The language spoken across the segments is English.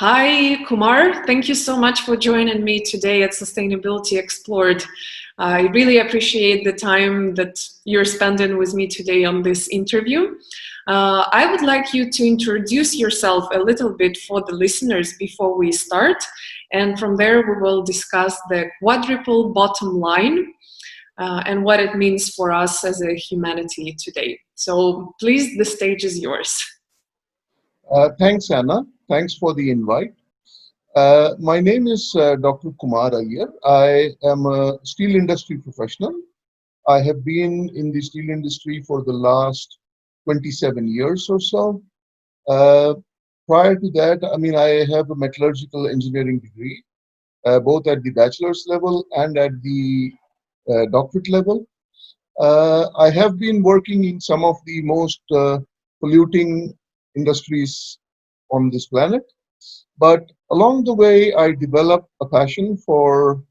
Hi, Kumar. Thank you so much for joining me today at Sustainability Explored. I really appreciate the time that you're spending with me today on this interview. I would like you to introduce yourself a little bit for the listeners before we start. And from there, we will discuss the quadruple bottom line and what it means for us as a humanity today. So please, the stage is yours. Thanks, Anna. Thanks for the invite. My name is Dr. Kumar Iyer. I am a steel industry professional. I have been in the steel industry for the last 27 years or so. Uh, Prior to that, I have a metallurgical engineering degree, both at the bachelor's level and at the doctorate level. I have been working in some of the most polluting industries on this planet. But along the way, I developed a passion for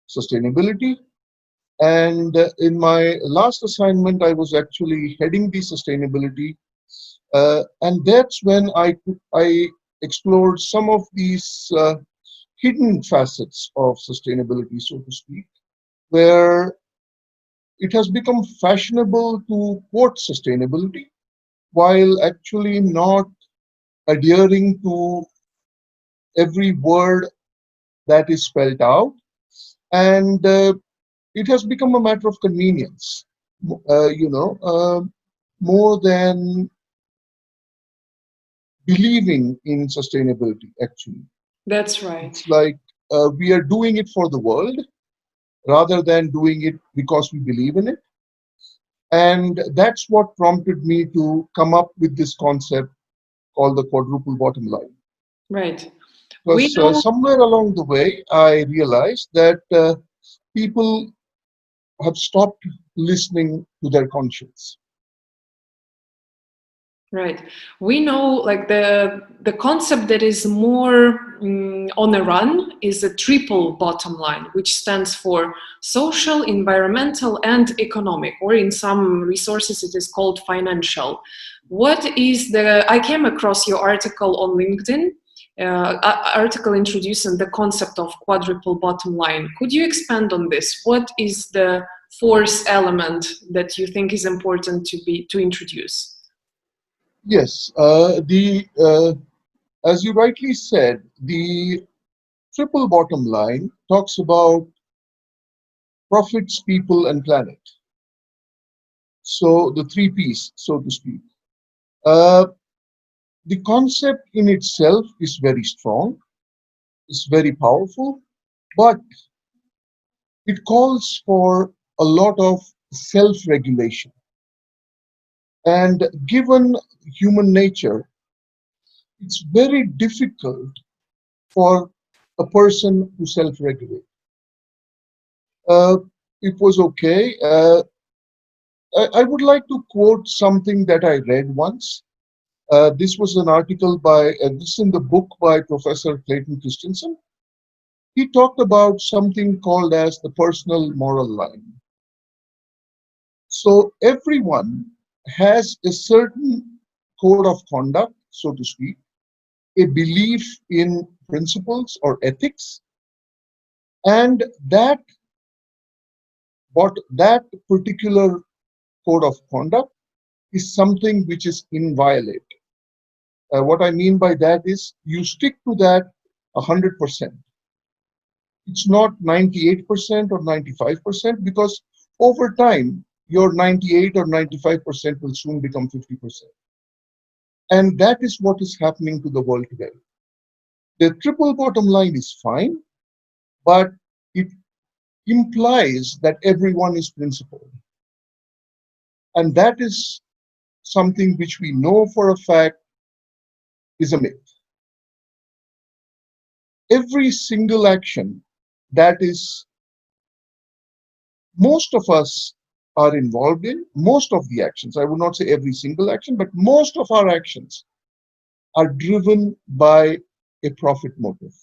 sustainability. And in my last assignment, I was actually heading the sustainability. And that's when I explored some of these hidden facets of sustainability, so to speak, where it has become fashionable to quote sustainability while actually not adhering to every word that is spelled out. And it has become a matter of convenience, uh, you know, uh, more than believing in sustainability, actually. That's right. It's like we are doing it for the world rather than doing it because we believe in it. And that's what prompted me to come up with this concept called the quadruple bottom line. Right. We Because know. somewhere along the way, I realized that people have stopped listening to their conscience. Right. We know like the concept that is more on a run is a triple bottom line, which stands for social, environmental, and economic, or in some resources it is called financial. What is the, I came across your article on LinkedIn, article introducing the concept of quadruple bottom line. Could you expand on this? What is the fourth element that you think is important to introduce? Yes, the as you rightly said, the triple bottom line talks about profits, people, and planet. So the three P's, so to speak. Uh, the concept in itself is very strong, it's very powerful, but it calls for a lot of self-regulation. And given human nature, it's very difficult for a person to self-regulate. Uh, it was okay. I would like to quote something that I read once. This was an article this is in the book by Professor Clayton Christensen. He talked about something called as the personal moral line. So everyone has a certain code of conduct, so to speak, a belief in principles or ethics, and that particular code of conduct is something which is inviolate. What I mean by that is you stick to that 100%. It's not 98% or 95% because over time, your 98 or 95% will soon become 50%. And that is what is happening to the world today. The triple bottom line is fine, but it implies that everyone is principled. And that is something which we know for a fact is a myth. Every single action that is most of us are involved in, most of the actions, I would not say every single action, but most of our actions are driven by a profit motive.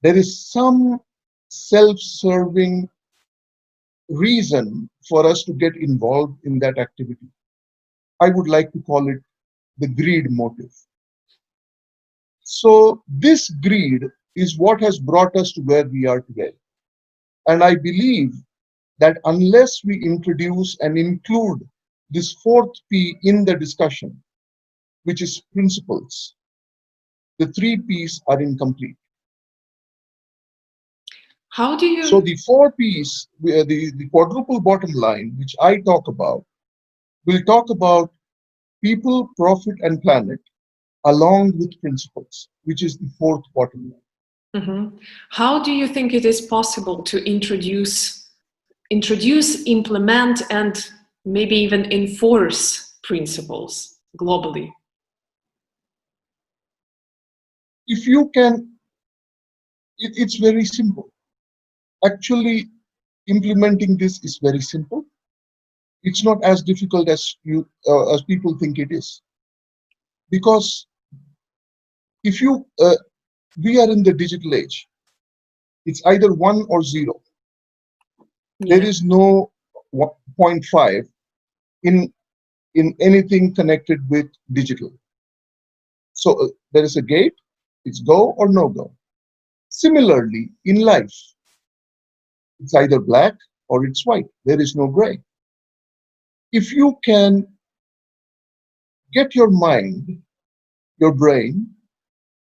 There is some self-serving reason for us to get involved in that activity. I would like to call it the greed motive. So this greed is what has brought us to where we are today. And I believe that unless we introduce and include this fourth P in the discussion, which is principles, the three Ps are incomplete. How do So you? the four Ps, the quadruple bottom line, which I talk about, will talk about people, profit, and planet along with principles, which is the fourth bottom line. Mhm. How do you think it is possible to introduce, implement, and maybe even enforce principles globally? If you can, it's very simple. Actually, implementing this is very simple. It's not as difficult as people think it is. Because if you we are in the digital age, it's either 1 or 0. There Yeah. is no 0.5 in anything connected with digital. So there is a gate, it's go or no go. Similarly, in life, it's either black or it's white. There is no gray. If you can get your mind, your brain,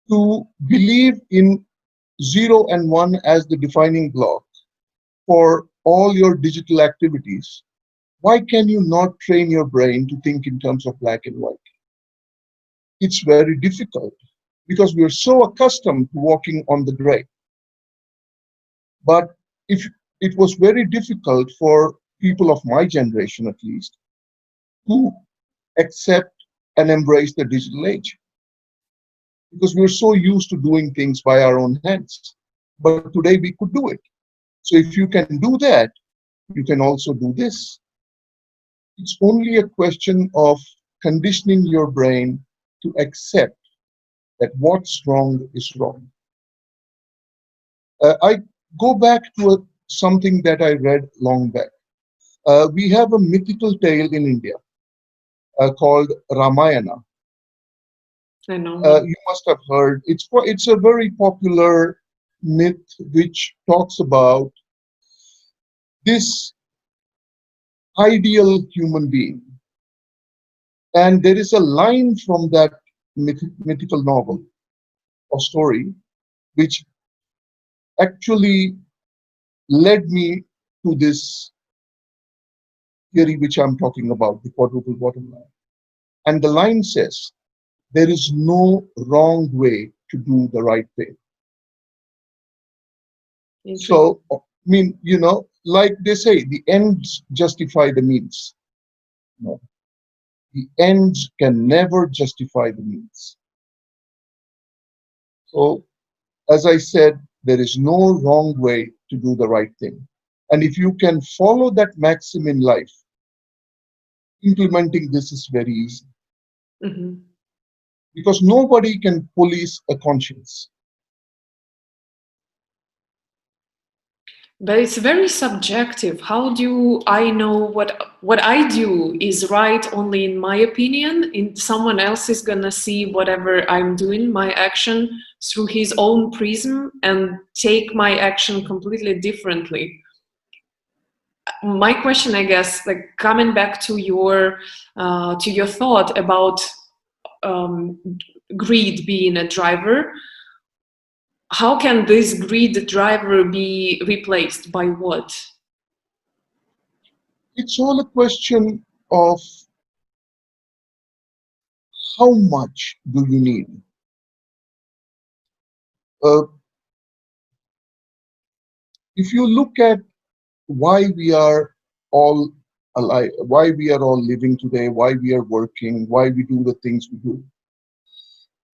to believe in 0 and 1 as the defining block for all your digital activities, why can you not train your brain to think in terms of black and white? It's very difficult because we're so accustomed to walking on the gray. But if it was very difficult for people of my generation, at least, to accept and embrace the digital age because we're so used to doing things by our own hands. But today we could do it. So if you can do that, you can also do this. It's only a question of conditioning your brain to accept that what's wrong is wrong. I go back to something that I read long back. We have a mythical tale in India called Ramayana. I know. Yeah. You must have heard. It's a very popular myth which talks about this ideal human being. And there is a line from that mythical novel or story which actually led me to this theory which I'm talking about, the quadruple bottom line. And the line says, there is no wrong way to do the right thing. Interesting. So, I mean, like they say, the ends justify the means. No, the ends can never justify the means. So, as I said, there is no wrong way to do the right thing. And if you can follow that maxim in life, implementing this is very easy Mhm. because nobody can police a conscience. But it's very subjective. How do I know what I do is right only in my opinion? In someone else is gonna see whatever I'm doing, my action, through his own prism and take my action completely differently. My question, I guess, like coming back to your thought about um, greed being a driver, how can this greed driver be replaced by what? It's all a question of how much do you need? Uh, if you look at why we are all alive, why we are all living today, why we are working, why we do the things we do,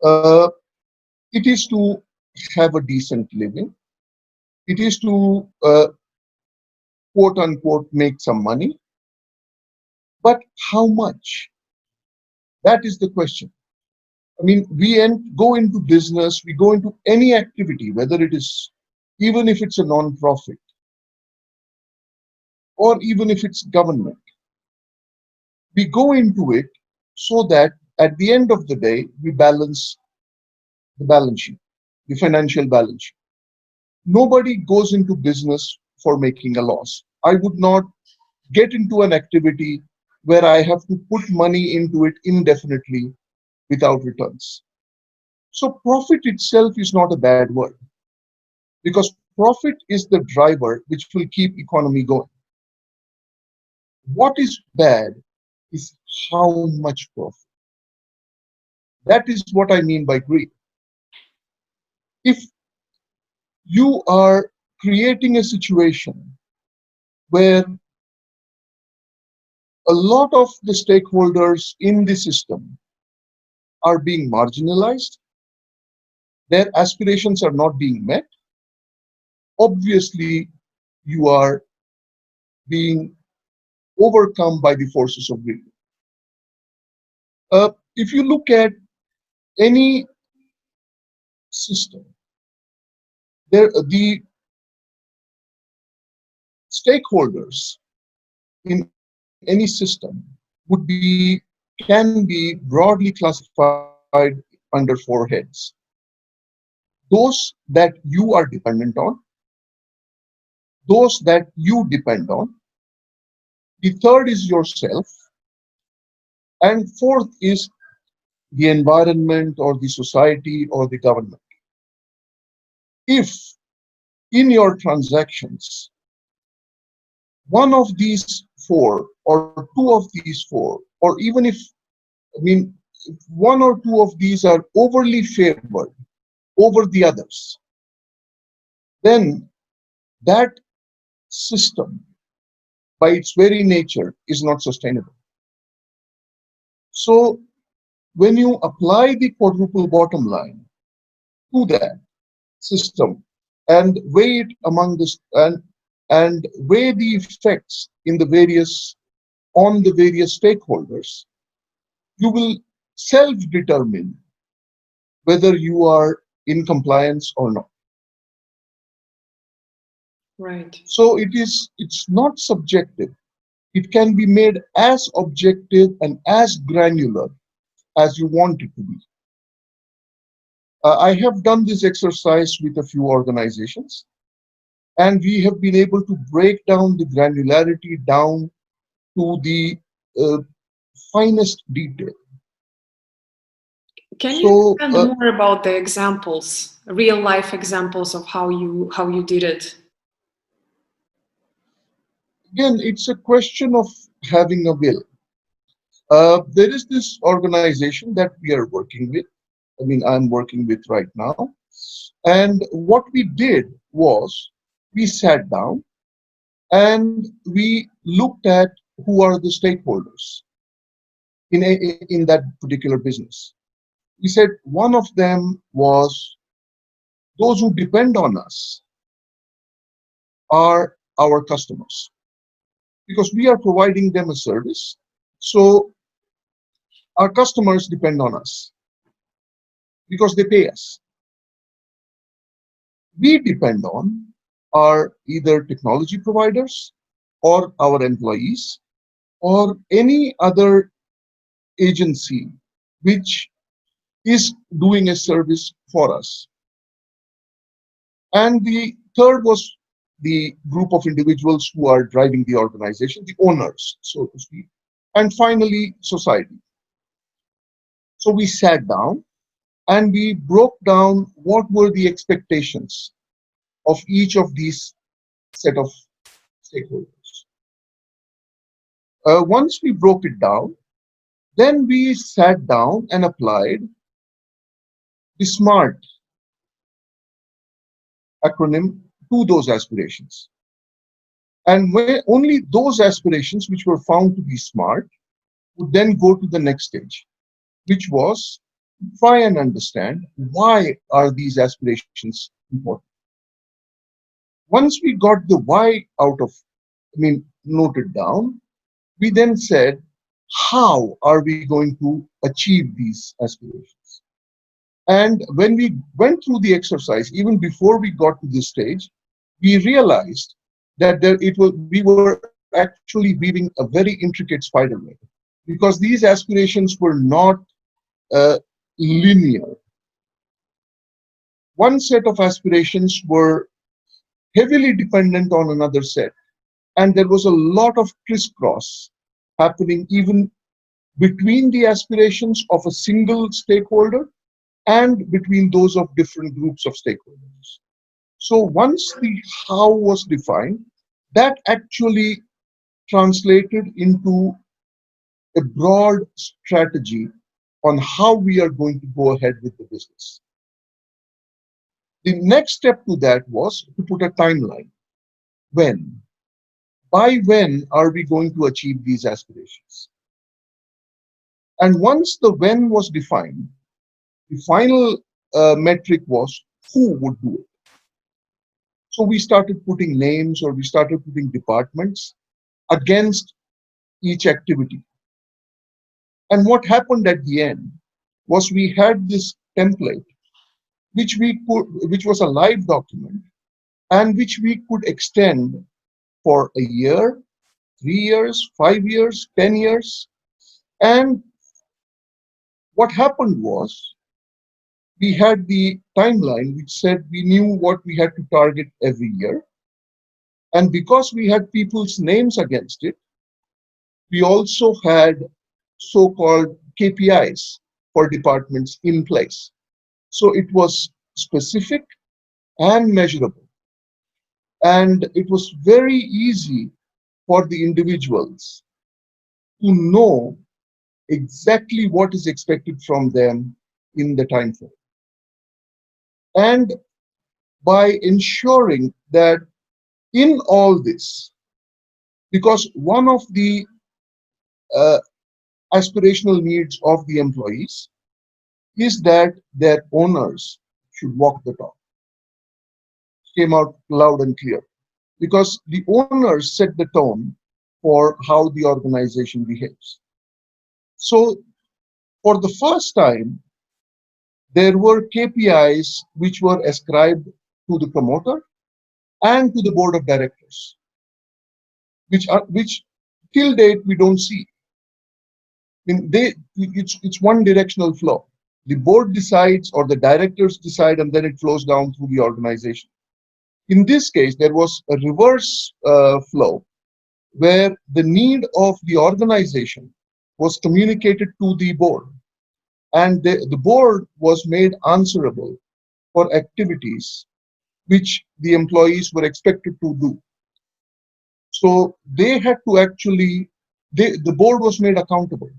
uh, it is to have a decent living. It is to quote unquote make some money. But how much? That is the question. I mean, go into business, we go into any activity, whether it is, even if it's a non-profit, or even if it's government, we go into it so that at the end of the day, we balance the balance sheet, the financial balance sheet. Nobody goes into business for making a loss. I would not get into an activity where I have to put money into it indefinitely without returns. So profit itself is not a bad word, because profit is the driver which will keep economy going. What is bad is how much profit. That is what I mean by greed. If you are creating a situation where a lot of the stakeholders in the system are being marginalized, their aspirations are not being met, obviously you are being overcome by the forces of greed. If you look at any system, the stakeholders in any system would be can be broadly classified under four heads. Those that you are dependent on, those that you depend on, the third is yourself, and fourth is the environment or the society or the government. If in your transactions one of these four or two of these four, or even if, I mean, if one or two of these are overly favored over the others, then that system by its very nature is not sustainable. So when you apply the quadruple bottom line to that system and weigh it among this and weigh the effects in the various on the various stakeholders, you will self-determine whether you are in compliance or not. Right. So it's not subjective. It can be made as objective and as granular as you want it to be. I have done this exercise with a few organizations, and we have been able to break down the granularity down to the uh, finest detail. Can you So expand more about the examples, real life examples of how you did it? again, it's a question of having a will. There is this organization that we are working with. I mean, I'm working with right now. And what we did was we sat down and we looked at who are the stakeholders in that particular business. We said one of them was those who depend on us are our customers, because we are providing them a service. So our customers depend on us because they pay us. We depend on are either technology providers or our employees or any other agency which is doing a service for us. And the third was the group of individuals who are driving the organization, the owners, so to speak. And finally, society. So we sat down and we broke down what were the expectations of each of these set of stakeholders. Once we broke it down, then we sat down and applied the SMART acronym to those aspirations. And where only those aspirations which were found to be SMART would then go to the next stage, which was try and understand why are these aspirations important. Once we got the why out of, I mean, noted down, we then said, how are we going to achieve these aspirations? And when we went through the exercise, even before we got to this stage, we realized that we were actually weaving a very intricate spider web, because these aspirations were not linear. one set of aspirations were heavily dependent on another set. And there was a lot of crisscross happening even between the aspirations of a single stakeholder and between those of different groups of stakeholders. So once the how was defined, that actually translated into a broad strategy on how we are going to go ahead with the business. The next step to that was to put a timeline. When? By when are we going to achieve these aspirations? And once the when was defined, the final metric was who would do it. So we started putting names, or we started putting departments against each activity. And what happened at the end was we had this template which was a live document and which we could extend for a year, 3 years, 5 years, 10 years. And what happened was we had the timeline which said we knew what we had to target every year. And because we had people's names against it, we also had so-called KPIs for departments in place. So it was specific and measurable. And it was very easy for the individuals to know exactly what is expected from them in the time frame. And by ensuring that in all this, because one of the uh, aspirational needs of the employees is that their owners should walk the talk, came out loud and clear, because the owners set the tone for how the organization behaves. So for the first time, there were KPIs which were ascribed to the promoter and to the board of directors, which till date we don't see. It's one directional flow. The board decides or the directors decide, and then it flows down through the organization. In this case, there was a reverse flow where the need of the organization was communicated to the board, and the board was made answerable for activities which the employees were expected to do. So they had to actually, the board was made accountable,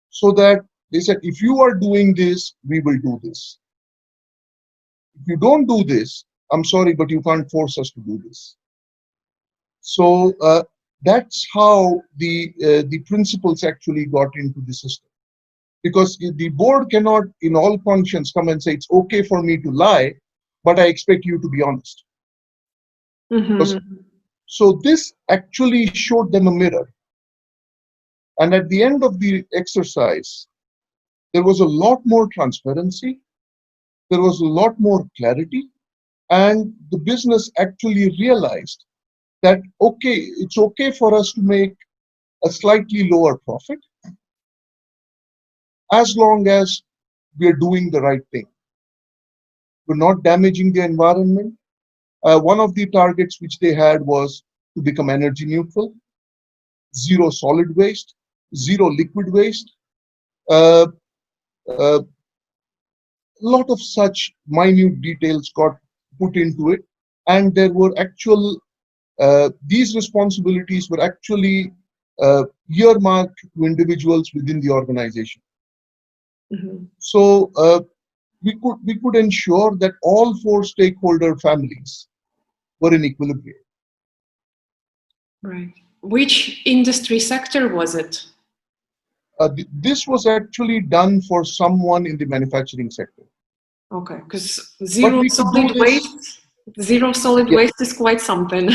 so that they said, if you are doing this, we will do this. If you don't do this, I'm sorry, but you can't force us to do this. So that's how the principles actually got into the system. Because the board cannot, in all conscience, come and say, it's okay for me to lie, but I expect you to be honest. So this actually showed them a mirror. And at the end of the exercise, there was a lot more transparency, there was a lot more clarity, and the business actually realized that, okay, it's okay for us to make a slightly lower profit as long as we're doing the right thing. We're not damaging the environment. One of the targets which they had was to become energy neutral, zero solid waste, zero liquid waste. A lot of such minute details got put into it, and there were actual, these responsibilities were actually earmarked to individuals within the organization. So we could ensure that all four stakeholder families were in equilibrium. Right. Which industry sector was it? This was actually done for someone in the manufacturing sector. Okay, because But we could do this. zero solid Yeah. waste is quite something.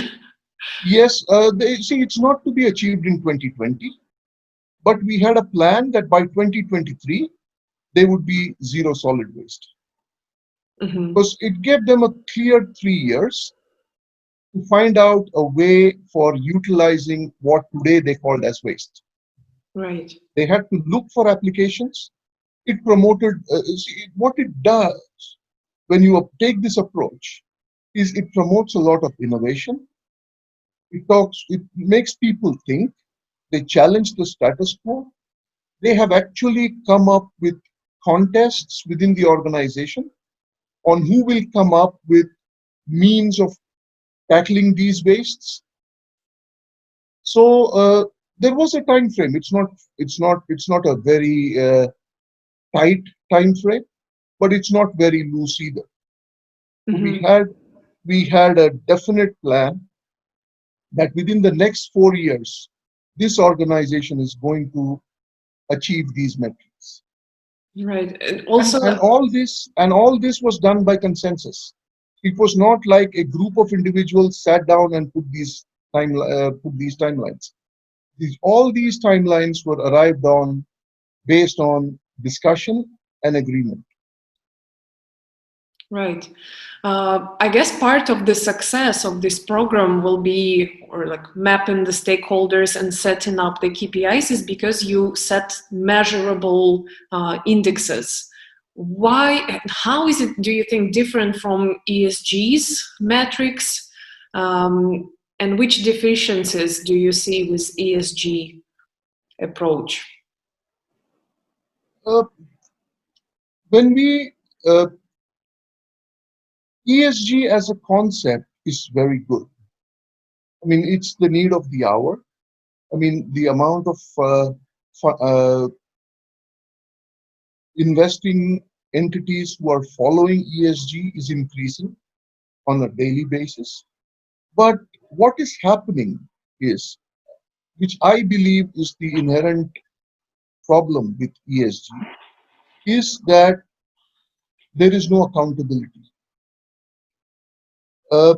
Yes, see, it's not to be achieved in 2020, but we had a plan that by 2023, they would be zero solid waste. Because it gave them a clear 3 years to find out a way for utilizing what today they called as waste. Right. They had to look for applications. It promoted, see, what it does when you take this approach is it promotes a lot of innovation. It makes people think, they challenge the status quo. They have actually come up with contests within the organization on who will come up with means of tackling these wastes. So there was a time frame. It's not a very tight time frame, but it's not very loose either. So Mhm. we had a definite plan that within the next 4 years, this organization is going to achieve these metrics. Right. And And, also, and all this was done by consensus. It was not like a group of individuals sat down and put these timelines. All these timelines were arrived on based on discussion and agreement. right. I guess part of the success of this program will be, or like mapping the stakeholders and setting up the KPIs, is because you set measurable indexes. Why? How is it, do you think, different from ESG's metrics? And which deficiencies do you see with ESG approach? Uh, when we ESG as a concept is very good. I mean, it's the need of the hour. I mean, the amount of investing entities who are following ESG is increasing on a daily basis. But what is happening is, which I believe is the inherent problem with ESG, is that there is no accountability. Uh,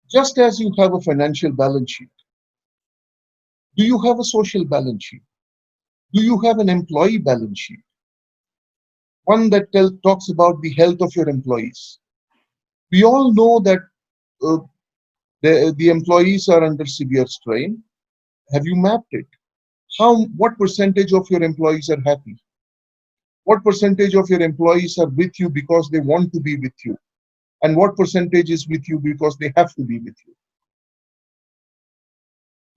just as you have a financial balance sheet, do you have a social balance sheet? Do you have an employee balance sheet? One that talks about the health of your employees. We all know that uh, the employees are under severe strain. Have you mapped it? What percentage of your employees are happy? What percentage of your employees are with you because they want to be with you? And what percentage is with you because they have to be with you?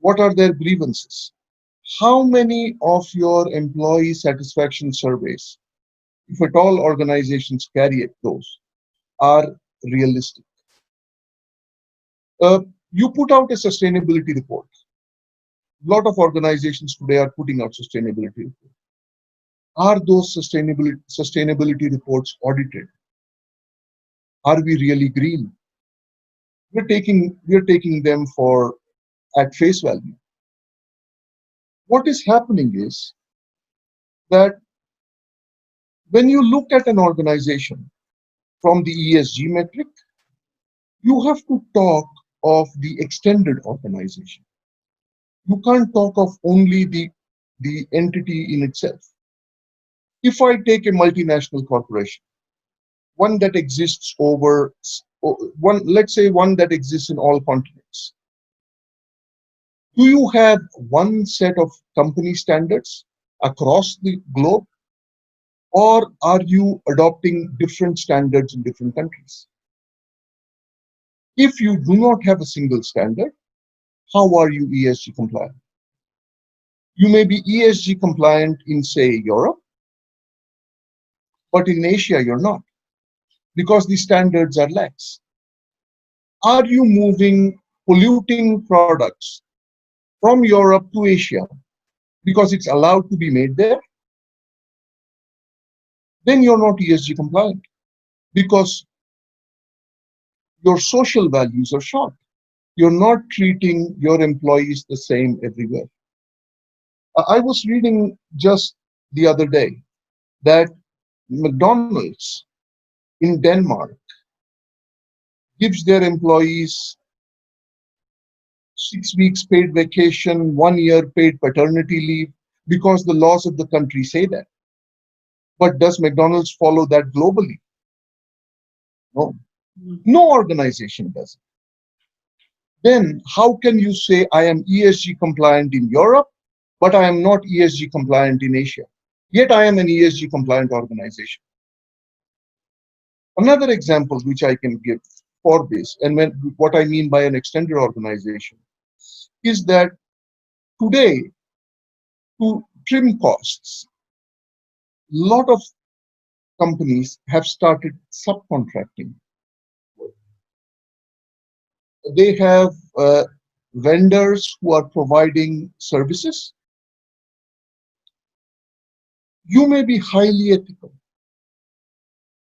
What are their grievances? How many of your employee satisfaction surveys, if at all organizations carry it, those are realistic? Uh, you put out a sustainability report. A lot of organizations today are putting out sustainability reports. Are those sustainability reports audited? Are we really green? We're taking them for at face value. What is happening is that when you look at an organization from the ESG metric, you have to talk of the extended organization. You can't talk of only the entity in itself. If I take a multinational corporation, one that exists over let's say one that exists in all continents, do you have one set of company standards across the globe, or are you adopting different standards in different countries? If you do not have a single standard, how are you ESG compliant? You may be ESG compliant in, say, Europe, but in Asia you're not, because the standards are lax. Are you moving polluting products from Europe to Asia because it's allowed to be made there? Then you're not ESG compliant, because your social values are short. You're not treating your employees the same everywhere. I was reading just the other day that McDonald's in Denmark gives their employees 6 weeks paid vacation, 1 year paid paternity leave, because the laws of the country say that. But does McDonald's follow that globally? No. No organization does it. Then how can you say I am ESG compliant in Europe, but I am not ESG compliant in Asia. Yet I am an ESG compliant organization. Another example which I can give for this, and what I mean by an extended organization, is that today, to trim costs, a lot of companies have started subcontracting. They have vendors who are providing services. You may be highly ethical.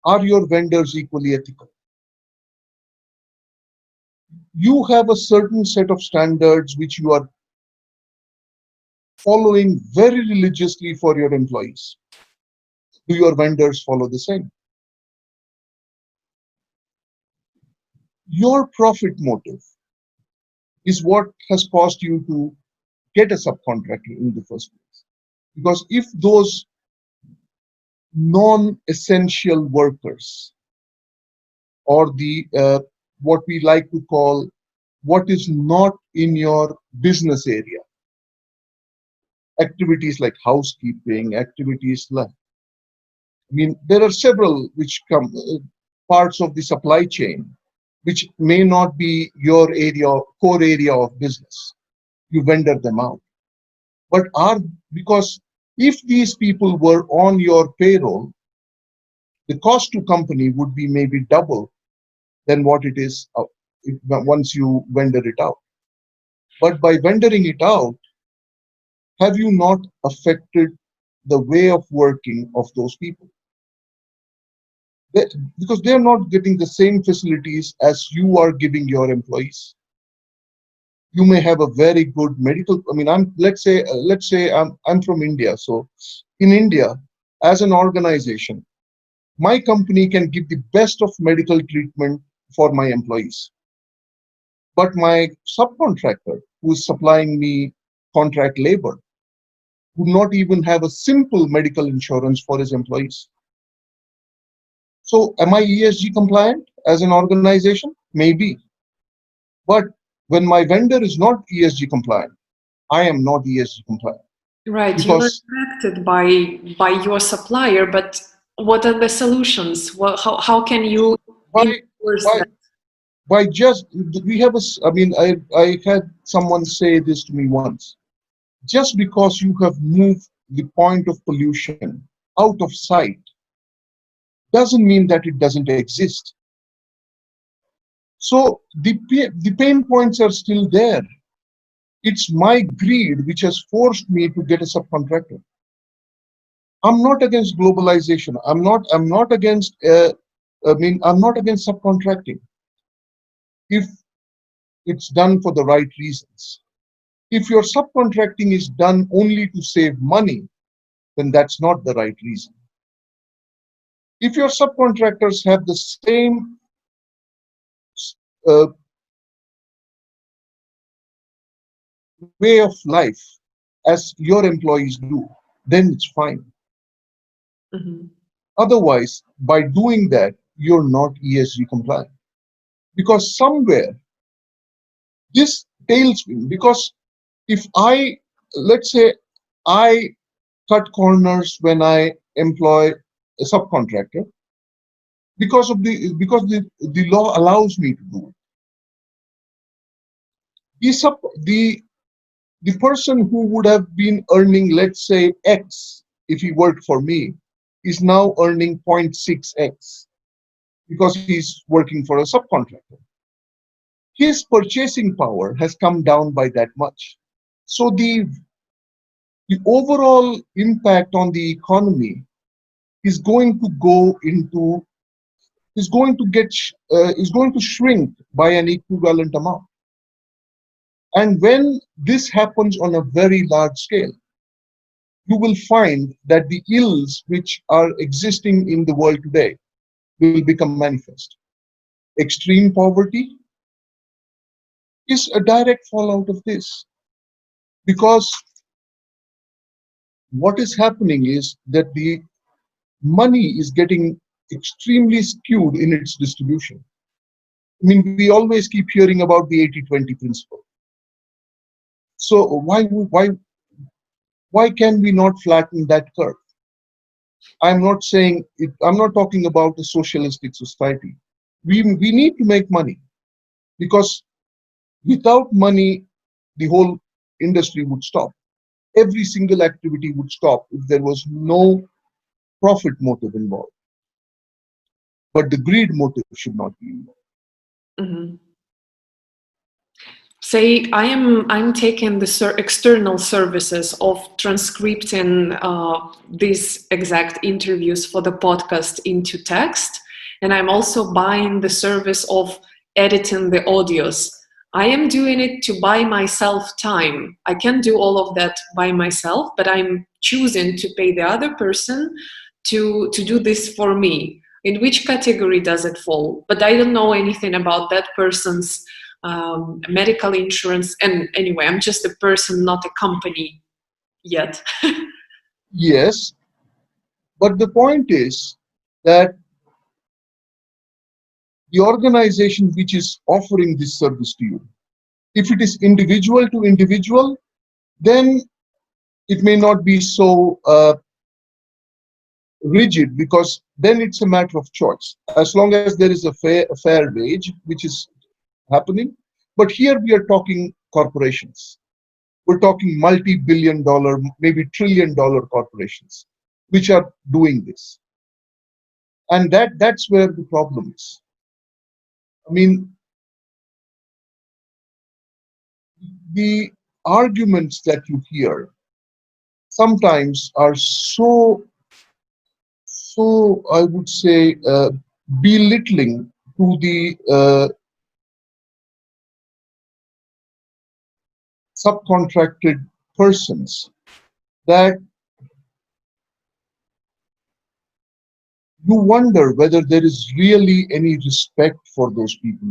Are your vendors equally ethical? You have a certain set of standards which you are following very religiously for your employees. Do your vendors follow the same? Your profit motive is what has caused you to get a subcontractor in the first place. Because if those non-essential workers, or the what we like to call what is not in your business area, activities like housekeeping, activities like, I mean, there are several which come parts of the supply chain which may not be your core area of business. You vendor them out. But because if these people were on your payroll, the cost to company would be maybe double than what it is once you vendor it out. But by vendoring it out, have you not affected the way of working of those people? Because they're not getting the same facilities as you are giving your employees. You may have a very good medical. I mean, let's say I'm from India. So in India, as an organization, my company can give the best of medical treatment for my employees. But my subcontractor, who is supplying me contract labor, would not even have a simple medical insurance for his employees. So am I ESG compliant as an organization? Maybe. But when my vendor is not ESG compliant, I am not ESG compliant. Right, you are Because affected by your supplier, but what are the solutions? How can you by enforce by that? by just we have a I mean I had someone say this to me once. Just because you have moved the point of pollution out of sight doesn't mean that it doesn't exist. So the pain points are still there. It's my greed which has forced me to get a subcontractor. I'm not against globalization. I'm not against I'm not against subcontracting if it's done for the right reasons. If your subcontracting is done only to save money, then that's not the right reason. If your subcontractors have the same uh, way of life as your employees do, then it's fine. Mhm. Otherwise, by doing that, you're not ESG compliant. Because somewhere this tailspin, because if let's say I cut corners when I employ a subcontractor, because the law allows me to do it. The person who would have been earning, let's say, X if he worked for me, is now earning 0.6X because he's working for a subcontractor. His purchasing power has come down by that much. So the overall impact on the economy is going to go into is going to shrink by an equivalent amount. And when this happens on a very large scale, you will find that the ills which are existing in the world today will become manifest. Extreme poverty is a direct fallout of this, because what is happening is that the money is getting extremely skewed in its distribution. I mean, we always keep hearing about the 80-20 principle. So why Why can we not flatten that curve? I'm not saying it, I'm not talking about a socialistic society. We need to make money, because without money, the whole industry would stop. Every single activity would stop if there was no profit motive involved. But the greed motive should not be involved. Mhm. Say I'm taking the external services of transcripting these exact interviews for the podcast into text, and I'm also buying the service of editing the audios. I am doing it to buy myself time. I can do all of that by myself, but I'm choosing to pay the other person to do this for me. In which category does it fall? But I don't know anything about that person's medical insurance. And anyway, I'm just a person, not a company yet. Yes, but the point is that the organization which is offering this service to you, if it is individual to individual, then it may not be so rigid, because then it's a matter of choice, as long as there is a fair wage, which is happening. But here we are talking corporations. We're talking multi-billion dollar, maybe trillion dollar corporations, which are doing this. And that's where the problem is. I mean, the arguments that you hear sometimes are so I would say, belittling to the subcontracted persons, that you wonder whether there is really any respect for those people.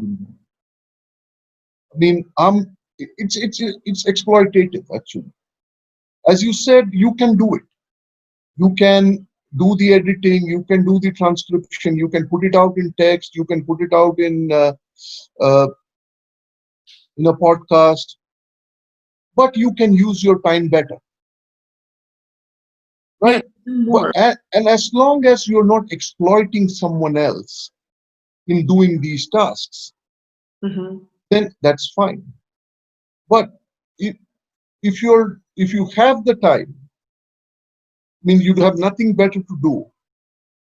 I mean, it's exploitative actually. As you said, you can do it. You can do the editing, you can do the transcription, you can put it out in text, you can put it out uh, in a podcast, but you can use your time better, Yeah, right? But more. and as long as you're not exploiting someone else in doing these tasks, Mm-hmm. then that's fine. But if if you have the time, I mean, you have nothing better to do,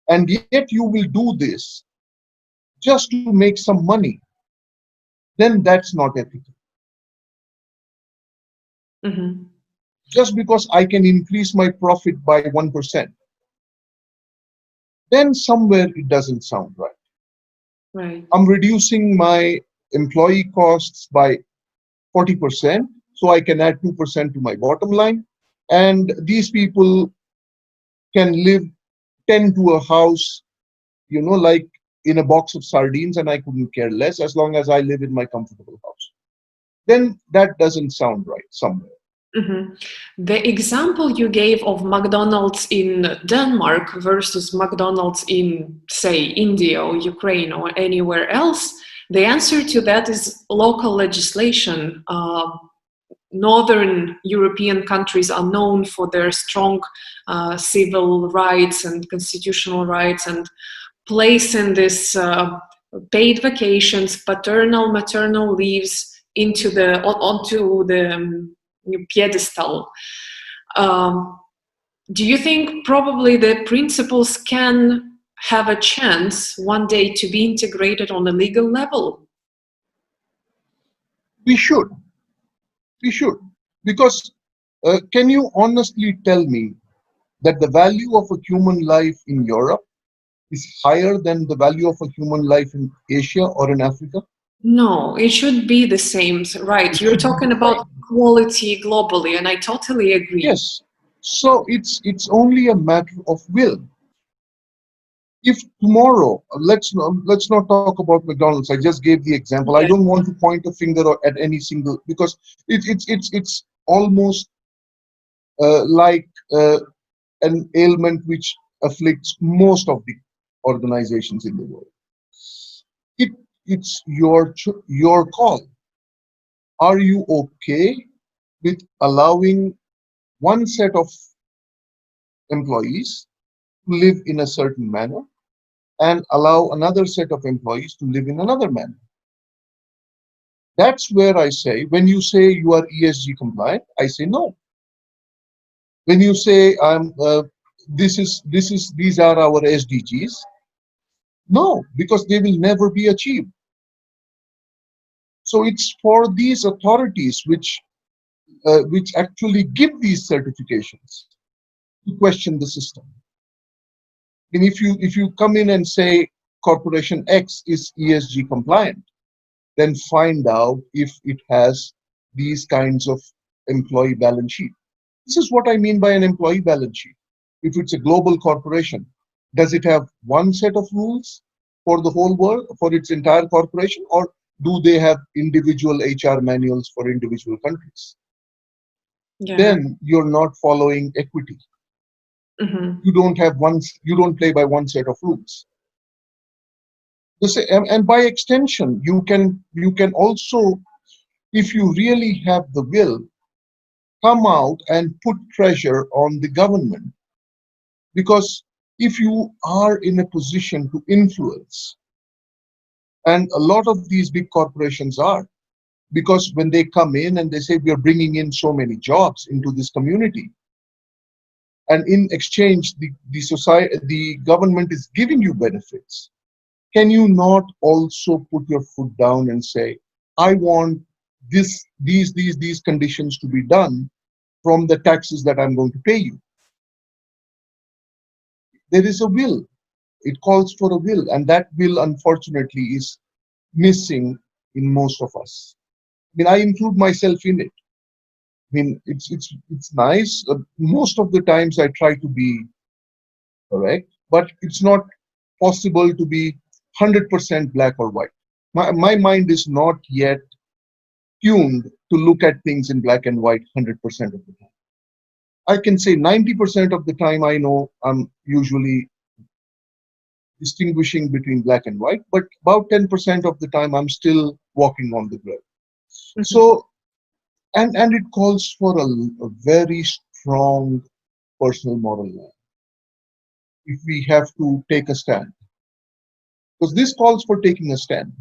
and yet you will do this just to make some money, then that's not ethical. Mm-hmm. Just because I can increase my profit by 1%, then somewhere it doesn't sound right. Right. I'm reducing my employee costs by 40%, so I can add 2% to my bottom line. And these people can live 10 to a house, like in a box of sardines, and I couldn't care less as long as I live in my comfortable house. Then that doesn't sound right somewhere. Mm-hmm. The example you gave of McDonald's in Denmark versus McDonald's in, say, India or Ukraine or anywhere else, the answer to that is local legislation. Northern European countries are known for their strong civil rights and constitutional rights, and placing this paid vacations, paternal, maternal leaves onto the pedestal. Um, do you think probably the principles can have a chance one day to be integrated on a legal level? We should, we should, because can you honestly tell me that the value of a human life in Europe is higher than the value of a human life in Asia or in Africa? No, it should be the same, right? It You're should be talking the about same. equality globally, and I totally agree. Yes. So it's only a matter of will. If tomorrow, let's not talk about McDonald's. I just gave the example. I Yeah. don't want to point a finger at any single, because it's almost like an ailment which afflicts most of the organizations in the world. It it's your call. Are you okay with allowing one set of employees to live in a certain manner and allow another set of employees to live in another manner. That's where I say, when you say you are ESG compliant, I say no. When you say these are our SDGs, no, because they will never be achieved. So it's for these authorities which actually give these certifications to question the system. And if you come in and say corporation X is ESG compliant, then find out if it has these kinds of employee balance sheet. This is what I mean by an employee balance sheet. If it's a global corporation, does it have one set of rules for the whole world, for its entire corporation, or do they have individual HR manuals for individual countries? Yeah. Then you're not following equity. Hmm. You don't play by one set of rules. And by extension, you can also, if you really have the will, come out and put pressure on the government. Because if you are in a position to influence, and a lot of these big corporations are, because when they come in and they say we are bringing in so many jobs into this community, and in exchange the government is giving you benefits, can you not also put your foot down and say, I want these conditions to be done from the taxes that I'm going to pay you? There is a will. It calls for a will, and that will, unfortunately, is missing in most of us. I mean, I include myself in it. I mean, it's nice. Most of the times, I try to be correct, but it's not possible to be 100% black or white. My mind is not yet tuned to look at things in black and white 100% of the time. I can say 90% of the time I know I'm usually distinguishing between black and white, but about 10% of the time I'm still walking on the gray. Hmm. So, and it calls for a very strong personal moral line if we have to take a stand. Because this calls for taking a stand.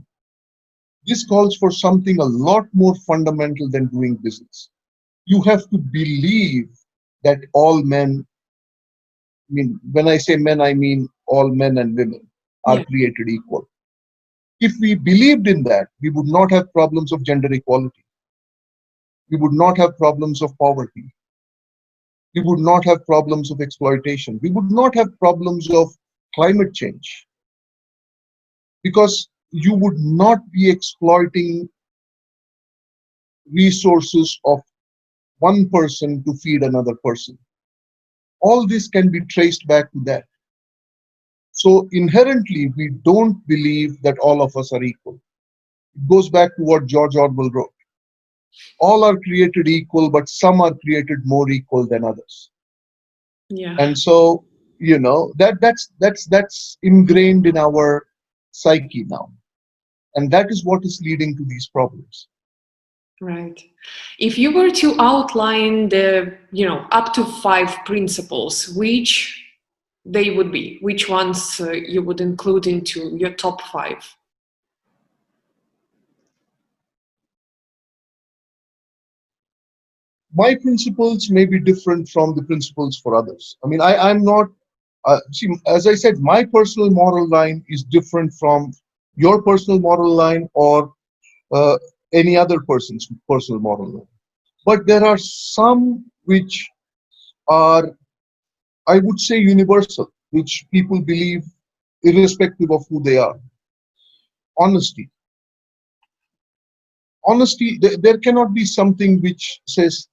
This calls for something a lot more fundamental than doing business. You have to believe that all men, I mean, when I say men, I mean all men and women are Yeah. created equal. If we believed in that, we would not have problems of gender equality. We would not have problems of poverty. We would not have problems of exploitation. We would not have problems of climate change, because you would not be exploiting resources of one person to feed another person. All this can be traced back to that. So inherently, we don't believe that all of us are equal. It goes back to what George Orwell wrote. All are created equal, but some are created more equal than others. Yeah. And so, that's ingrained in our psyche now. And that is what is leading to these problems. Right. If you were to outline the, up to 5 principles, which they would be? Which ones you would include into your top 5? My principles may be different from the principles for others. I mean, I'm not, see, as I said, my personal moral line is different from your personal moral line or uh, any other person's personal moral line. But there are some which are, I would say, universal, which people believe irrespective of who they are. Honesty. Honesty, there cannot be something which says,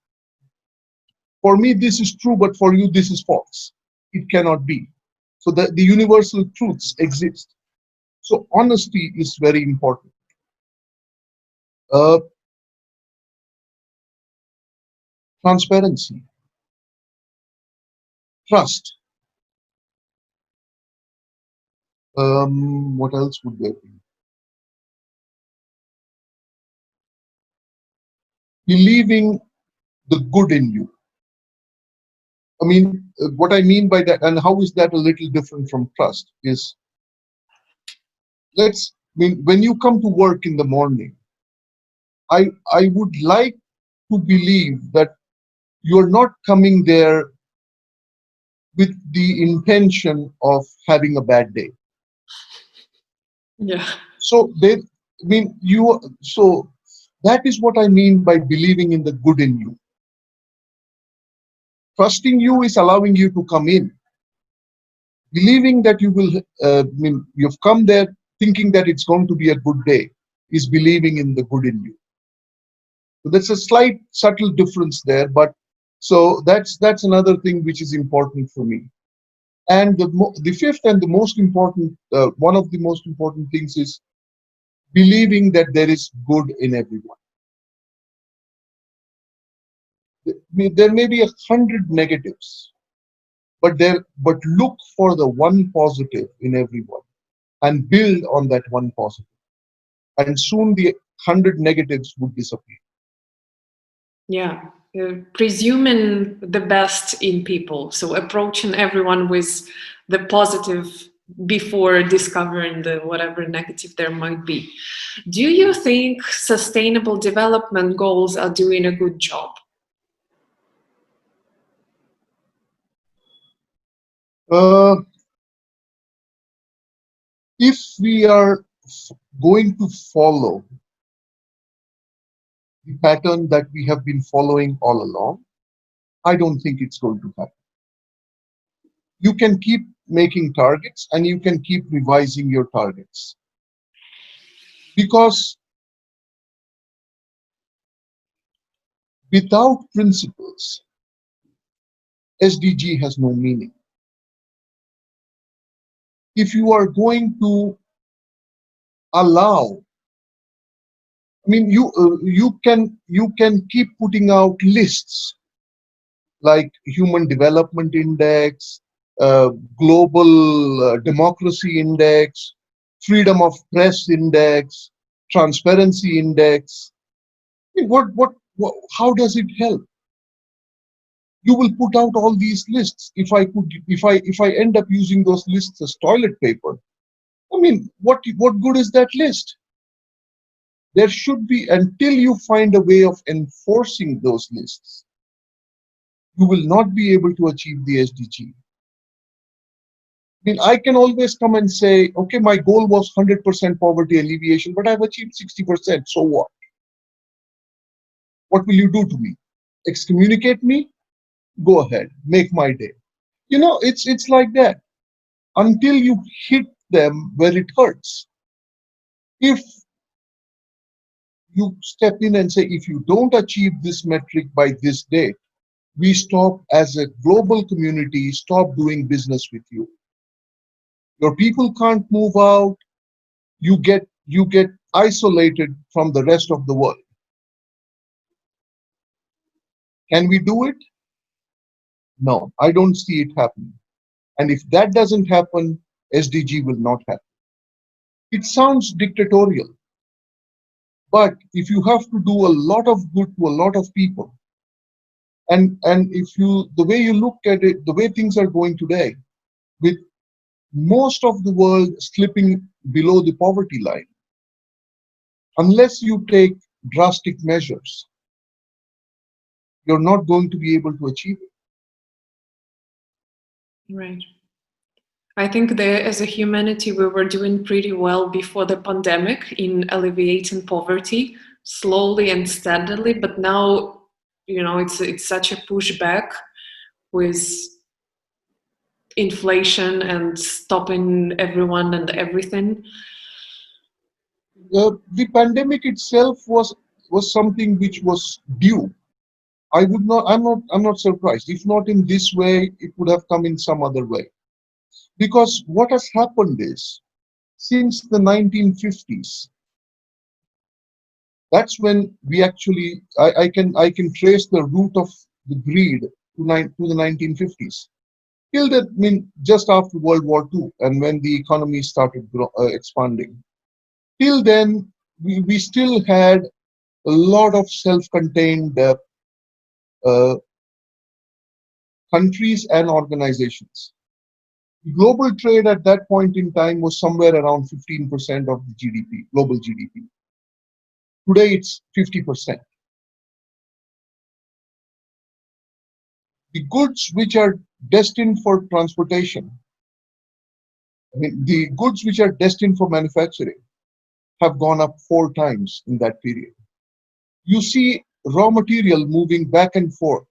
for me, this is true, but for you, this is false. It cannot be. So the universal truths exist. So honesty is very important. Uh, Transparency, trust. What else would there be? Believing the good in you. what I mean by that, and how is that a little different from trust, is when you come to work in the morning, I would like to believe that you're not coming there with the intention of having a bad day. Yeah. So so that is what I mean by believing in the good in you. Trusting you is allowing you to come in. Believing that you will, you've come there thinking that it's going to be a good day, is believing in the good in you. So there's a slight subtle difference there, but so that's another thing which is important for me. And the fifth and the most important, one of the most important things is believing that there is good in everyone. There may be 100 negatives, but look for the one positive in everyone and build on that one positive. And soon the 100 negatives would disappear. Yeah. Presuming the best in people. So approaching everyone with the positive before discovering the whatever negative there might be. Do you think sustainable development goals are doing a good job? Uh, if we are going to follow the pattern that we have been following all along, I don't think it's going to happen. You can keep making targets and you can keep revising your targets, because without principles, SDG has no meaning. If you are going to allow, you can keep putting out lists like Human Development Index, Global Democracy Index, Freedom of Press Index, Transparency Index. How does it help? You will put out all these lists. If I end up using those lists as toilet paper, what good is that list? There should be, until you find a way of enforcing those lists, you will not be able to achieve the SDG. I can always come and say, okay, my goal was 100% poverty alleviation, but I've achieved 60%. So what? What will you do to me? Excommunicate me? Go ahead, make my day. It's like that. Until you hit them where it hurts. If you step in and say, if you don't achieve this metric by this date, we stop, as a global community, stop doing business with you. Your people can't move out. You get isolated from the rest of the world. Can we do it? No, I don't see it happening. And if that doesn't happen, SDG will not happen. It sounds dictatorial, but if you have to do a lot of good to a lot of people, and if you, the way you look at it, the way things are going today, with most of the world slipping below the poverty line, unless you take drastic measures, you're not going to be able to achieve it. Right. I think that as a humanity, we were doing pretty well before the pandemic in alleviating poverty, slowly and steadily. But now, it's such a pushback with inflation and stopping everyone and everything. The pandemic itself was something which was due. I'm not surprised. If not in this way, it would have come in some other way. Because what has happened is, since the 1950s, that's when we actually, I can trace the root of the greed to the 1950s. Till that, just after World War II, and when the economy started expanding. Till then, we still had a lot of self-contained countries and organizations. Global trade at that point in time was somewhere around 15% of the GDP, global GDP. Today it's 50%. The goods which are destined for transportation, I mean, the goods which are destined for manufacturing have gone up 4 times in that period. You see raw material moving back and forth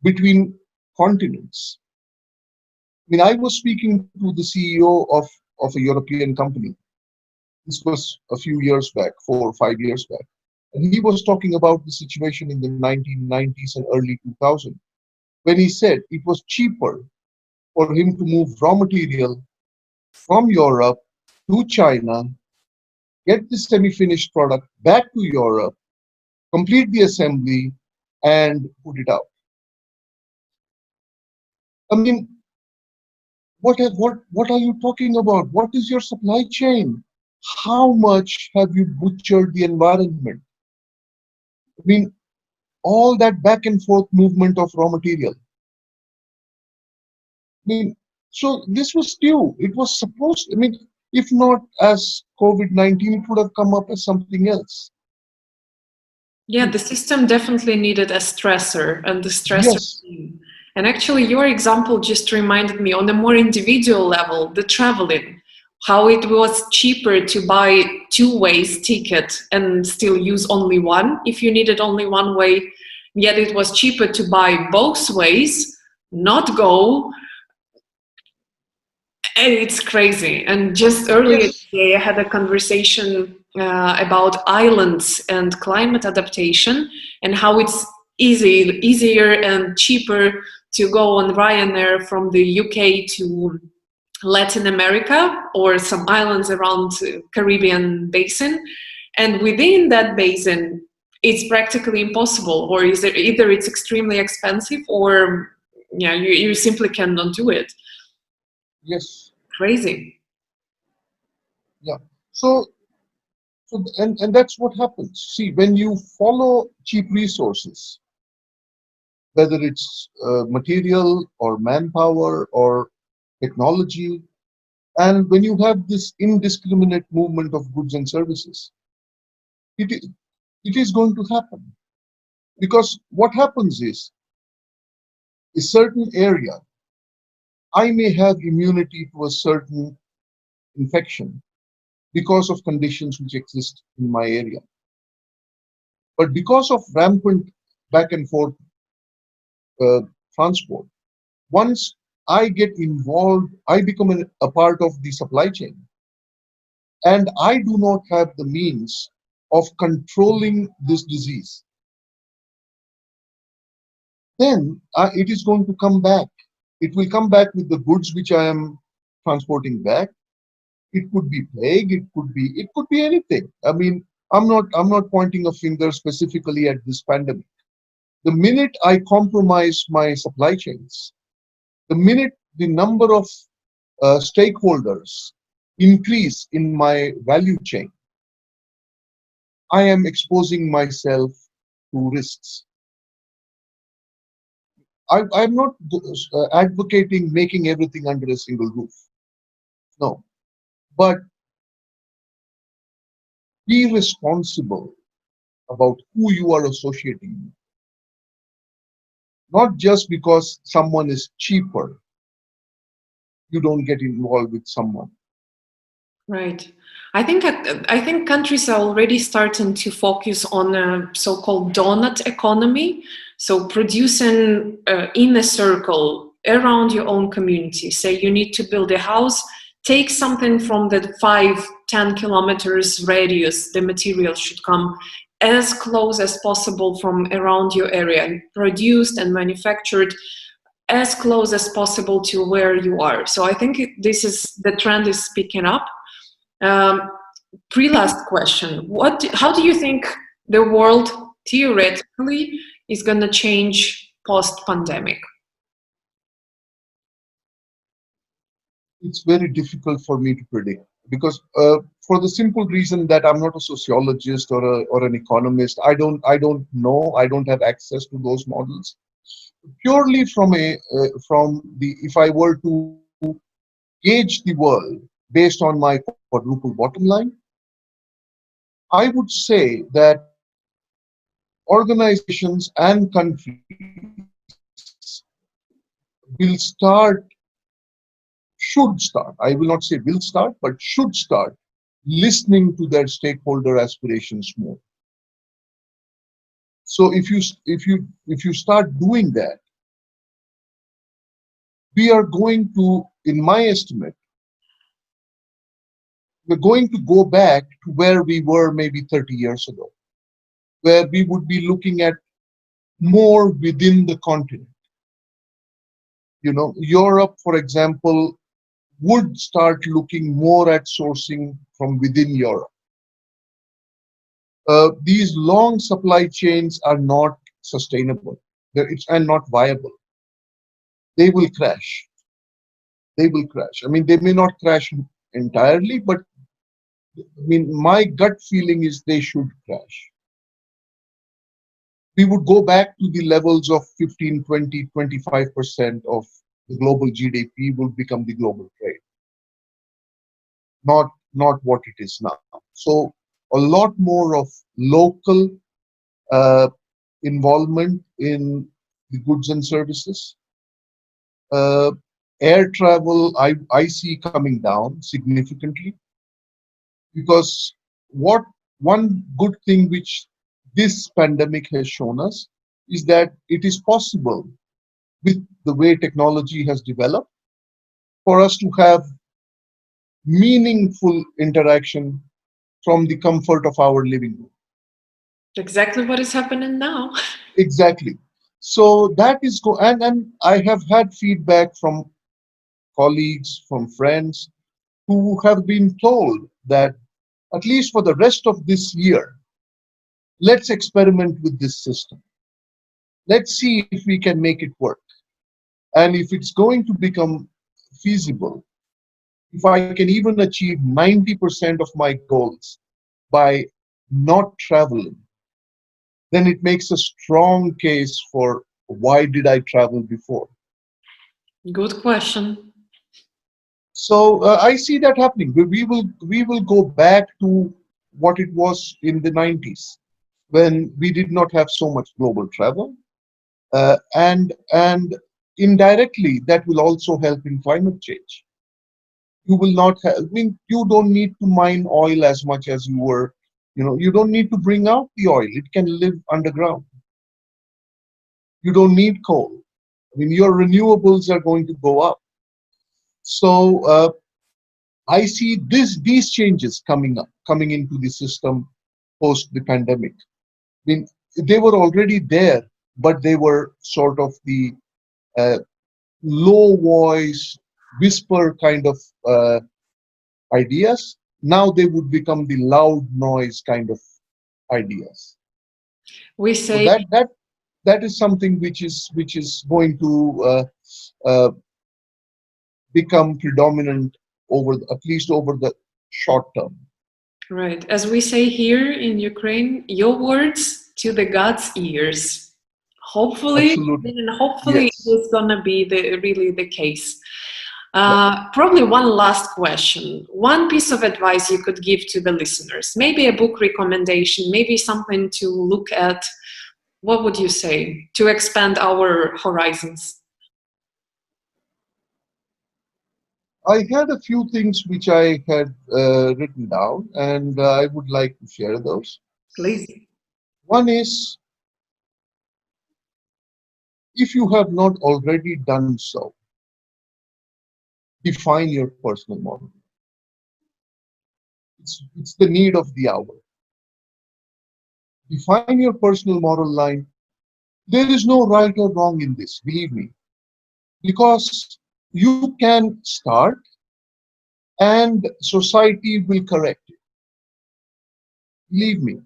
between continents. I mean, I was speaking to the CEO of a European company. This was a few years back, 4 or 5 years back. And he was talking about the situation in the 1990s and early 2000s, when he said it was cheaper for him to move raw material from Europe to China, get the semi-finished product back to Europe, complete the assembly, and put it out. I mean, what are you talking about? What is your supply chain? How much have you butchered the environment? I mean, all that back and forth movement of raw material. I mean, so this was due. It was supposed, I mean, if not as COVID-19, it would have come up as something else. Yeah, the system definitely needed a stressor, and the stressor Yes, came. And actually, your example just reminded me on a more individual level, the traveling, how it was cheaper to buy two-ways ticket and still use only one if you needed only one way, yet it was cheaper to buy both ways, not go, and it's crazy. And just earlier yes, today, I had a conversation about islands and climate adaptation and how it's easier and cheaper to go on Ryanair from the UK to Latin America or some islands around Caribbean basin. And within that basin, it's practically impossible, or is it either it's extremely expensive or yeah, you simply cannot do it. yes, Crazy. yeah. So, and that's what happens. See, when you follow cheap resources, whether it's material or manpower or technology, and when you have this indiscriminate movement of goods and services, it, it is going to happen. Because what happens is, a certain area, I may have immunity to a certain infection because of conditions which exist in my area. But because of rampant back and forth uh, transport, once I get involved, I become a part of the supply chain. And I do not have the means of controlling this disease. Then it is going to come back. It will come back with the goods which I am transporting back. It could be plague, it could be anything. I mean, I'm not pointing a finger specifically at this pandemic. The minute I compromise my supply chains, the minute the number of stakeholders increase in my value chain, I am exposing myself to risks. I'm not advocating making everything under a single roof. No, but be responsible about who you are associating with. Not just because someone is cheaper, you don't get involved with someone. Right. I think countries are already starting to focus on a so-called donut economy. So producing in a circle around your own community. Say you need to build a house, take something from the 5-10 kilometers radius. The material should come as close as possible from around your area, produced and manufactured as close as possible to where you are. So I think this is the trend is picking up. Um, Pre-last question: how do you think the world theoretically is going to change post-pandemic? It's very difficult for me to predict because for the simple reason that I'm not a sociologist or an economist. I don't know. I don't have access to those models. purely from the, if I were to gauge the world based on my quadruple bottom line, I would say that organizations and countries will start, should start, I will not say will start, but should start listening to their stakeholder aspirations more. So if you start doing that, we are going to, in my estimate, we're going to go back to where we were maybe 30 years ago, where we would be looking at more within the continent. Europe, for example, would start looking more at sourcing from within Europe. These long supply chains are not sustainable. And not viable. They will crash. They will crash. I mean, they may not crash entirely, but I mean, my gut feeling is they should crash. We would go back to the levels of 15, 20, 25% of the global GDP will become the global trade, not what it is now. So a lot more of local uh, involvement in the goods and services. Uh, Air travel, I see coming down significantly, because what one good thing which this pandemic has shown us is that it is possible, with the way technology has developed, for us to have meaningful interaction from the comfort of our living room. Exactly what is happening now. Exactly. So that is and I have had feedback from colleagues, from friends who have been told that at least for the rest of this year, let's experiment with this system. Let's see if we can make it work. And if it's going to become feasible, if I can even achieve 90% of my goals by not traveling, then it makes a strong case for why did I travel before. Good question. So I see that happening. We will go back to what it was in the 90s, when we did not have so much global travel, and indirectly that will also help in climate change. You will not have, I mean, you don't need to mine oil as much as you were. You don't need to bring out the oil. It can live underground. You don't need coal. I mean, your renewables are going to go up. So I see these changes coming into the system post the pandemic. I mean, they were already there, but they were sort of the uh, low voice, whisper kind of ideas. Now they would become the loud noise kind of ideas. We So say, that is something which is going to uh, become predominant at least over the short term. right, as we say here in Ukraine, your words to the God's ears. Hopefully, Absolutely. and hopefully it Yes. is gonna be really the case. Yeah. Probably one last question. One piece of advice you could give to the listeners, maybe a book recommendation, maybe something to look at. What would you say to expand our horizons? I had a few things which I had written down, and I would like to share those. Please. One is, if you have not already done so, define your personal model. It's the need of the hour. Define your personal moral line. There is no right or wrong in this, believe me, because you can start and society will correct it. Believe me,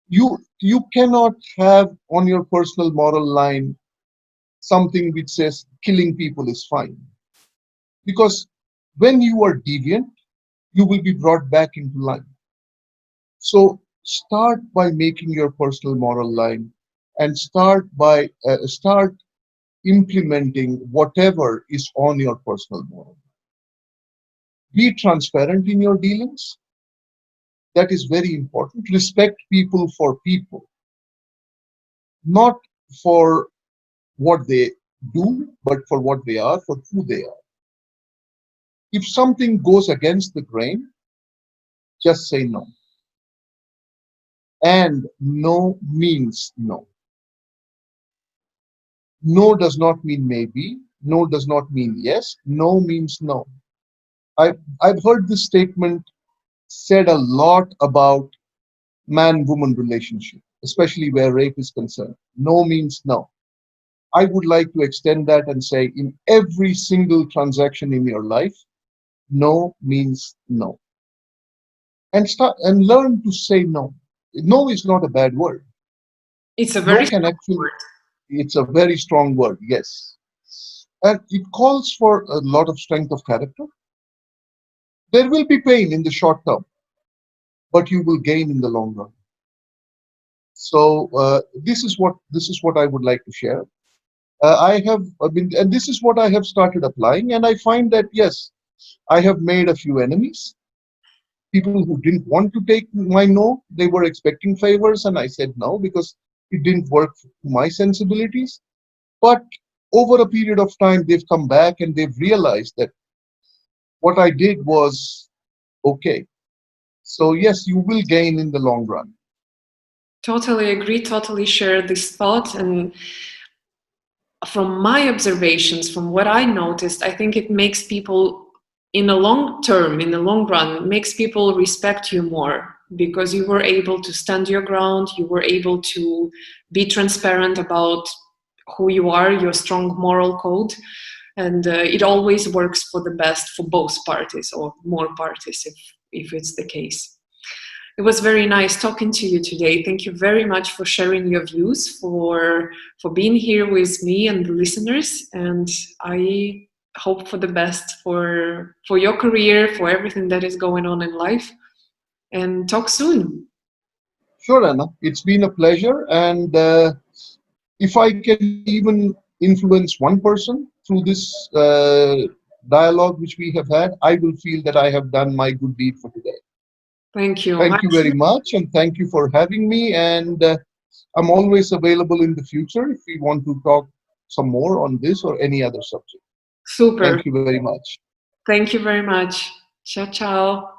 you cannot have on your personal moral line something which says killing people is fine, because when you are deviant, you will be brought back into line. So start by making your personal moral line and start implementing whatever is on your personal moral. Be transparent in your dealings. That is very important. Respect people, not for what they do, but for what they are, for who they are. If something goes against the grain, just say no. And no means no. No does not mean maybe. No does not mean yes. No means no. I've heard this statement said a lot about man-woman relationship, especially where rape is concerned. No means no. I would like to extend that and say in every single transaction in your life, no means no. And learn to say no. No is not a bad word. It's a No very can strong actually, word. it's a very strong word, yes. And it calls for a lot of strength of character. There will be pain in the short term, but you will gain in the long run. So this is what I would like to share. And this is what I have started applying, and I find that yes, I have made a few enemies. People who didn't want to take my no, they were expecting favors, and I said no because it didn't work to my sensibilities. But over a period of time, they've come back and they've realized that what I did was okay. So yes, you will gain in the long run. Totally agree, totally share this thought. And from my observations, from what I noticed, I think it makes people in the long term, in the long run, makes people respect you more because you were able to stand your ground, you were able to be transparent about who you are, your strong moral code. And it always works for the best for both parties or more parties if it's the case. It was very nice talking to you today. Thank you very much for sharing your views, for being here with me and the listeners. And I hope for the best for your career, for everything that is going on in life. And talk soon. Sure, Anna, it's been a pleasure, and if I can even influence one person through this dialogue which we have had, I will feel that I have done my good deed for today. Thank you. Thank you very much, and thank you for having me. And I'm always available in the future if you want to talk some more on this or any other subject. Super. Thank you very much. Thank you very much. Ciao, ciao.